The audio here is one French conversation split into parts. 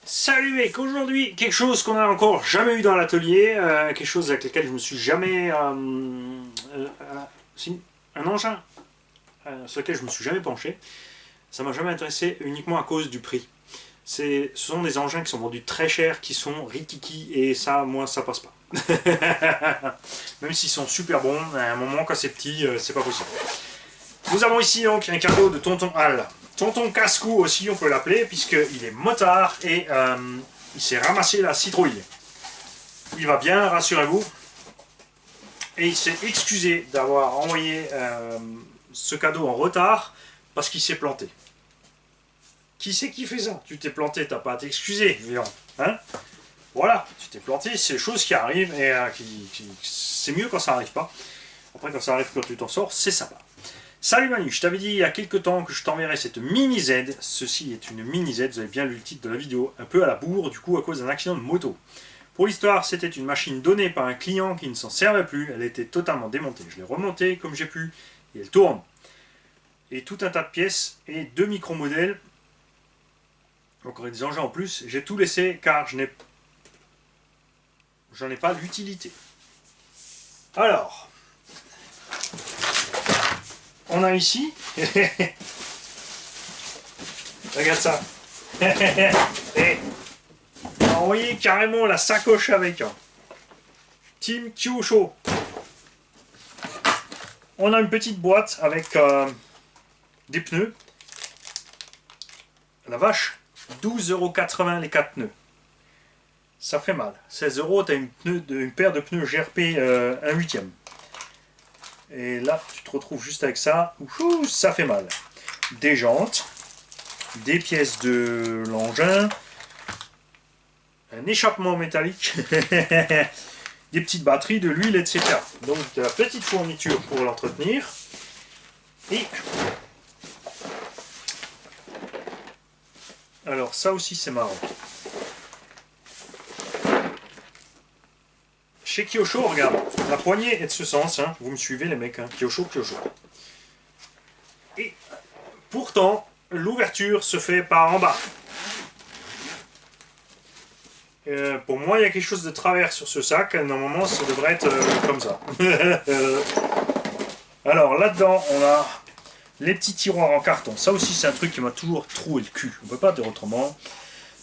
Salut mec, aujourd'hui quelque chose qu'on n'a encore jamais eu dans l'atelier, quelque chose avec lequel je me suis jamais... si, un engin sur lequel je me suis jamais penché, ça m'a jamais intéressé uniquement à cause du prix. Ce sont des engins qui sont vendus très cher, qui sont rikiki, et ça, moi, ça passe pas. Même s'ils sont super bons, à un moment quand c'est petit, c'est pas possible. Nous avons ici donc un cadeau de Tonton Hal. Tonton Casse-Cou aussi, on peut l'appeler, puisqu'il est motard et il s'est ramassé la citrouille. Il va bien, rassurez-vous. Et il s'est excusé d'avoir envoyé ce cadeau en retard parce qu'il s'est planté. Qui c'est qui fait ça? Tu t'es planté, t'as pas à t'excuser, Véran. Hein? Voilà, tu t'es planté, c'est des choses qui arrivent et c'est mieux quand ça arrive pas. Après, quand ça arrive, quand tu t'en sors, c'est sympa. Salut Manu, je t'avais dit il y a quelques temps que je t'enverrais cette mini Z. Ceci est une mini Z, vous avez bien lu le titre de la vidéo, un peu à la bourre du coup à cause d'un accident de moto. Pour l'histoire, c'était une machine donnée par un client qui ne s'en servait plus, elle était totalement démontée. Je l'ai remontée comme j'ai pu et elle tourne. Et tout un tas de pièces et deux micro-modèles, encore des engins en plus, j'ai tout laissé car j'en ai pas l'utilité. Alors, on a ici... Regarde ça. Et on a envoyé carrément la sacoche avec. Team Kyosho. On a une petite boîte avec des pneus. La vache, 12,80 € les 4 pneus. Ça fait mal. 16 €, t'as une paire de pneus GRP 1/8. Et là, tu te retrouves juste avec ça. Ouh, ça fait mal. Des jantes, des pièces de l'engin, un échappement métallique, des petites batteries, de l'huile, etc. Donc de la petite fourniture pour l'entretenir. Et alors ça aussi c'est marrant. Chez Kyosho, regarde, la poignée est de ce sens, hein. Vous me suivez les mecs, hein. Kyosho. Et pourtant, l'ouverture se fait par en bas. Pour moi, il y a quelque chose de travers sur ce sac. Normalement, ça devrait être comme ça. Alors, là-dedans, on a les petits tiroirs en carton. Ça aussi, c'est un truc qui m'a toujours troué le cul. On ne peut pas dire autrement.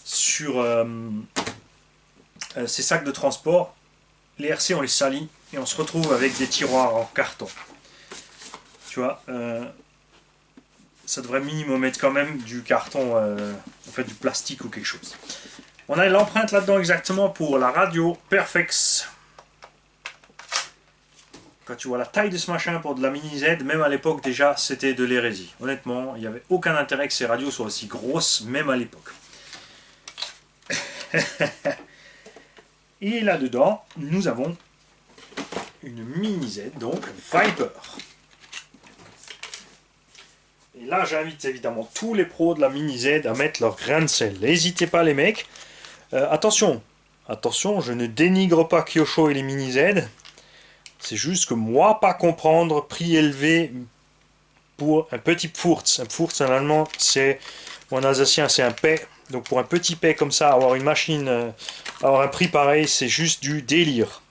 Sur ces sacs de transport, les RC, on les salit et on se retrouve avec des tiroirs en carton. Tu vois, ça devrait minimum être quand même du carton, en fait du plastique ou quelque chose. On a l'empreinte là-dedans exactement pour la radio Perfex. Quand tu vois la taille de ce machin pour de la mini Z, même à l'époque déjà, c'était de l'hérésie. Honnêtement, il n'y avait aucun intérêt que ces radios soient aussi grosses, même à l'époque. Et là-dedans, nous avons une mini Z, donc Viper. Et là, j'invite évidemment tous les pros de la mini Z à mettre leur grain de sel. N'hésitez pas les mecs. Attention, je ne dénigre pas Kyosho et les mini Z. C'est juste que moi, pas comprendre prix élevé pour un petit Pfurz. Un Pfurz en allemand, en alsacien, c'est un paix. Donc pour un petit paix comme ça, avoir une machine, avoir un prix pareil, c'est juste du délire.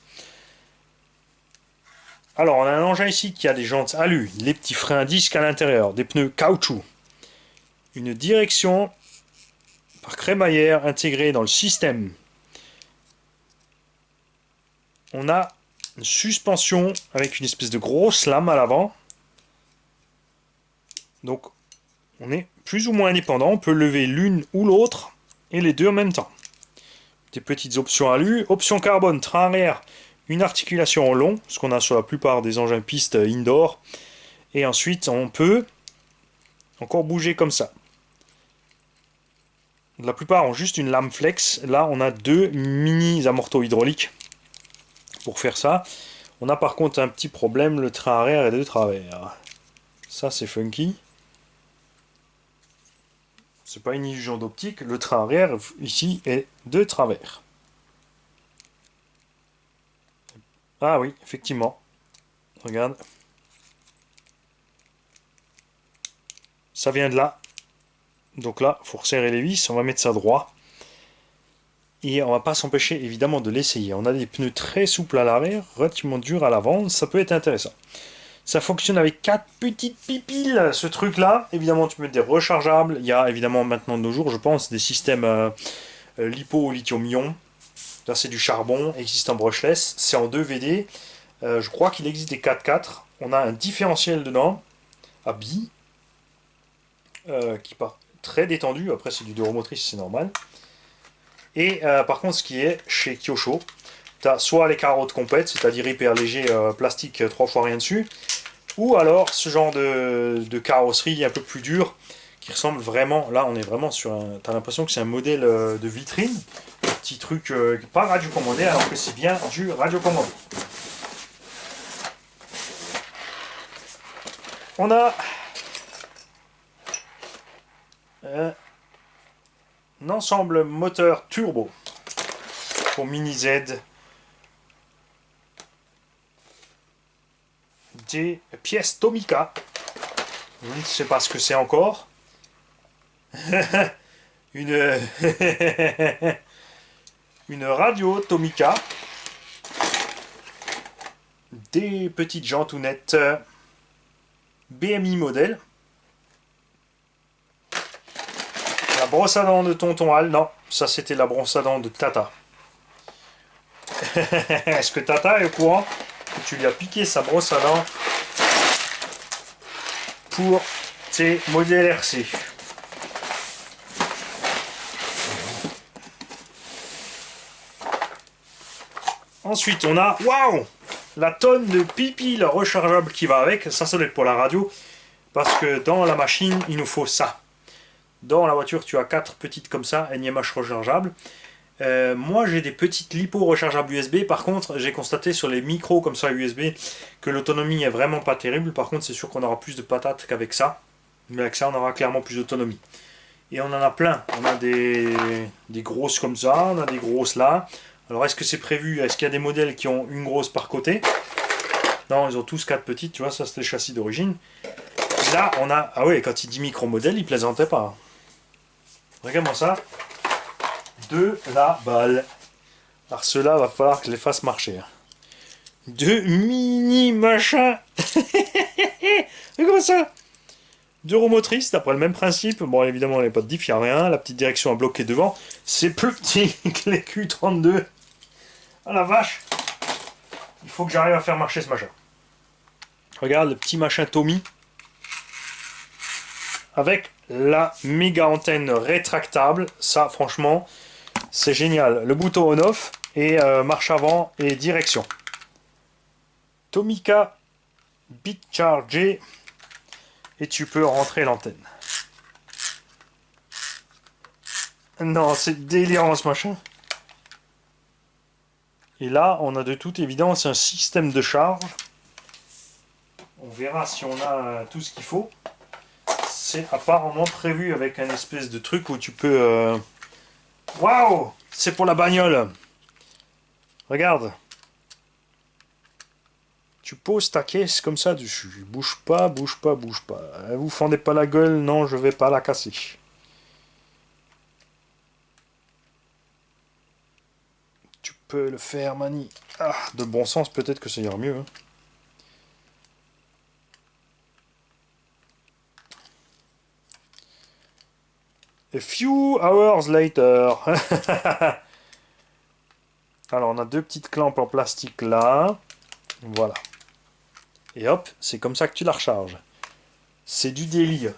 Alors, on a un engin ici qui a des jantes alu, les petits freins à disque à l'intérieur, des pneus caoutchouc, une direction par crémaillère intégrée dans le système. On a une suspension avec une espèce de grosse lame à l'avant. Donc, on est plus ou moins indépendant. On peut lever l'une ou l'autre et les deux en même temps. Des petites options alu. Option carbone, train arrière, une articulation en long, ce qu'on a sur la plupart des engins piste indoor. Et ensuite, on peut encore bouger comme ça. La plupart ont juste une lame flex. Là, on a deux mini amortos hydrauliques pour faire ça. On a par contre un petit problème, le train arrière est de travers. Ça, c'est funky. C'est pas une illusion d'optique. Le train arrière, ici, est de travers. Ah oui, effectivement. Regarde. Ça vient de là. Donc là, il faut resserrer les vis. On va mettre ça droit. Et on va pas s'empêcher évidemment de l'essayer. On a des pneus très souples à l'arrière, relativement durs à l'avant, ça peut être intéressant. Ça fonctionne avec 4 petites pipiles, ce truc-là. Évidemment, tu peux mettre des rechargeables. Il y a évidemment maintenant de nos jours, je pense, des systèmes lipo au lithium-ion. Là, c'est du charbon, existe en brushless. C'est en 2 VD. Je crois qu'il existe des 4x4. On a un différentiel dedans, à billes, qui part très détendu. Après, c'est du 2 roues motrices, c'est normal. Et par contre, ce qui est chez Kyosho, tu as soit les carreaux de compète, c'est-à-dire hyper léger, plastique, 3 fois rien dessus, ou alors ce genre de carrosserie un peu plus dure, qui ressemble vraiment, là on est vraiment sur un, t'as l'impression que c'est un modèle de vitrine, un petit truc pas radiocommandé, alors que c'est bien du radiocommandé. On a un ensemble moteur turbo pour Mini Z, des pièces Tomica, je ne sais pas ce que c'est encore, une une radio Tomica, des petites jantounettes BMI modèle, la brosse à dents de Tonton Al, non, ça c'était la brosse à dents de Tata. Est-ce que Tata est au courant que tu lui as piqué sa brosse à dents pour tes modèles RC? Ensuite, on a, waouh, la tonne de pipiles rechargeables qui va avec. Ça doit être pour la radio, parce que dans la machine, il nous faut ça. Dans la voiture, tu as 4 petites comme ça, NMH rechargeables. Moi, j'ai des petites lipo rechargeables USB. Par contre, j'ai constaté sur les micros comme ça USB que l'autonomie est vraiment pas terrible. Par contre, c'est sûr qu'on aura plus de patates qu'avec ça. Mais avec ça, on aura clairement plus d'autonomie. Et on en a plein. On a des grosses comme ça, on a des grosses là. Alors, est-ce que c'est prévu? Est-ce qu'il y a des modèles qui ont une grosse par côté? Non, ils ont tous 4 petites. Tu vois, ça, c'était le châssis d'origine. Là, on a... Ah oui, quand il dit micro-modèle, il plaisantait pas. Regarde-moi ça. De la balle. Alors ceux-là, va falloir que je les fasse marcher. De mini machin. Regarde ça. 2 roues motrices, d'après le même principe. Bon, évidemment, il n'y a pas de diff, il n'y a rien. La petite direction à bloquer devant. C'est plus petit que les Q32. Ah la vache. Il faut que j'arrive à faire marcher ce machin. Regarde le petit machin Tommy. Avec la méga antenne rétractable. Ça, franchement, c'est génial. Le bouton on-off et marche avant et direction. Tomica Bit Chargé. Et tu peux rentrer l'antenne. Non, c'est délirant ce machin. Et là, on a de toute évidence un système de charge. On verra si on a tout ce qu'il faut. C'est apparemment prévu avec un espèce de truc où tu peux... Waouh! C'est pour la bagnole. Regarde. Tu poses ta caisse comme ça dessus. Bouge pas, bouge pas, bouge pas. Vous fendez pas la gueule, non, je vais pas la casser. Tu peux le faire, Mani. Ah, de bon sens, peut-être que ça ira mieux. Hein. A few hours later. Alors, on a 2 petites clampes en plastique là. Voilà. Et hop, c'est comme ça que tu la recharges. C'est du délire.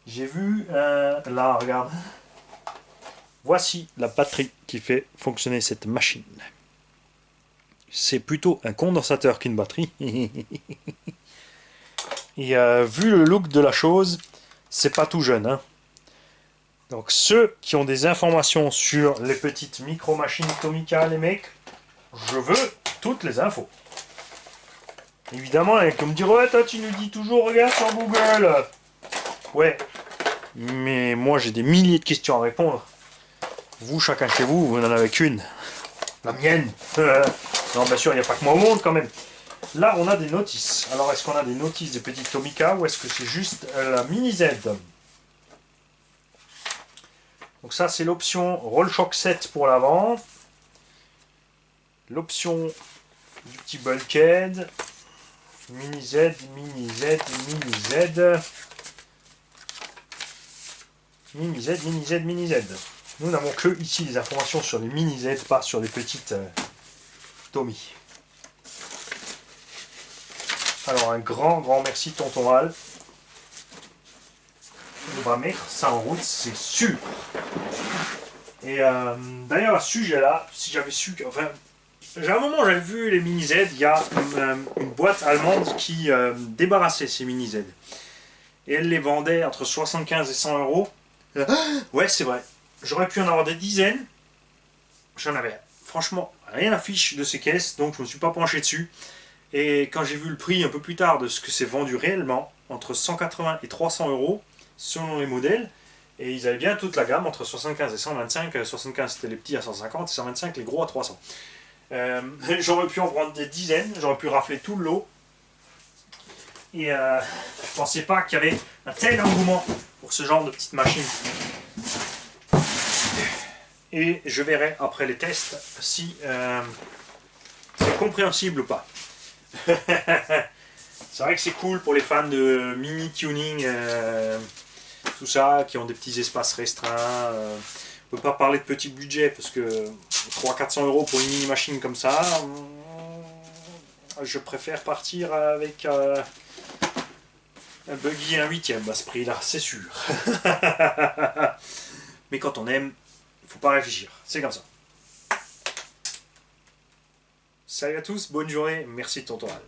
J'ai vu, là, regarde. Voici la batterie qui fait fonctionner cette machine. C'est plutôt un condensateur qu'une batterie. Et vu le look de la chose, c'est pas tout jeune. Hein. Donc ceux qui ont des informations sur les petites micro-machines Tomica, les mecs, je veux toutes les infos. Évidemment, il me dire ouais, toi tu nous dis toujours regarde sur Google. Ouais, mais moi j'ai des milliers de questions à répondre. Vous, chacun chez vous, vous n'en avez qu'une. La mienne. Non, bien sûr, il n'y a pas que moi au monde quand même. Là, on a des notices. Alors, est-ce qu'on a des notices des petites Tomica ou est-ce que c'est juste la Mini Z? Donc ça c'est l'option Rollshock 7 pour l'avant. L'option du petit bulkhead. Mini Z, mini Z, mini Z. Mini Z, mini Z, mini Z. Nous n'avons que ici des informations sur les mini Z, pas sur les petites Tommy. Alors un grand merci Tonton Al. On va mettre ça en route, c'est sûr. Et d'ailleurs à ce sujet-là, si j'avais su que... Enfin, à un moment j'avais vu les mini Z, il y a une boîte allemande qui débarrassait ces mini Z. Et elle les vendait entre 75 et 100 euros. Ouais, c'est vrai. J'aurais pu en avoir des dizaines. J'en avais franchement rien à fiche de ces caisses, donc je ne me suis pas penché dessus. Et quand j'ai vu le prix un peu plus tard de ce que c'est vendu réellement, entre 180 et 300 euros, selon les modèles, et ils avaient bien toute la gamme, entre 75 et 125. 75 c'était les petits à 150, et 125 les gros à 300. J'aurais pu en prendre des dizaines, j'aurais pu rafler tout le lot. Et je pensais pas qu'il y avait un tel engouement pour ce genre de petite machine. Et je verrai après les tests si c'est compréhensible ou pas. C'est vrai que c'est cool pour les fans de mini tuning, tout ça, qui ont des petits espaces restreints. On peut pas parler de petit budget parce que 300-400 euros pour une mini machine comme ça, je préfère partir avec un buggy 1/8 à ce prix là, c'est sûr. Mais quand on aime, faut pas réfléchir, c'est comme ça. Salut à tous, bonne journée, merci Tonton Al.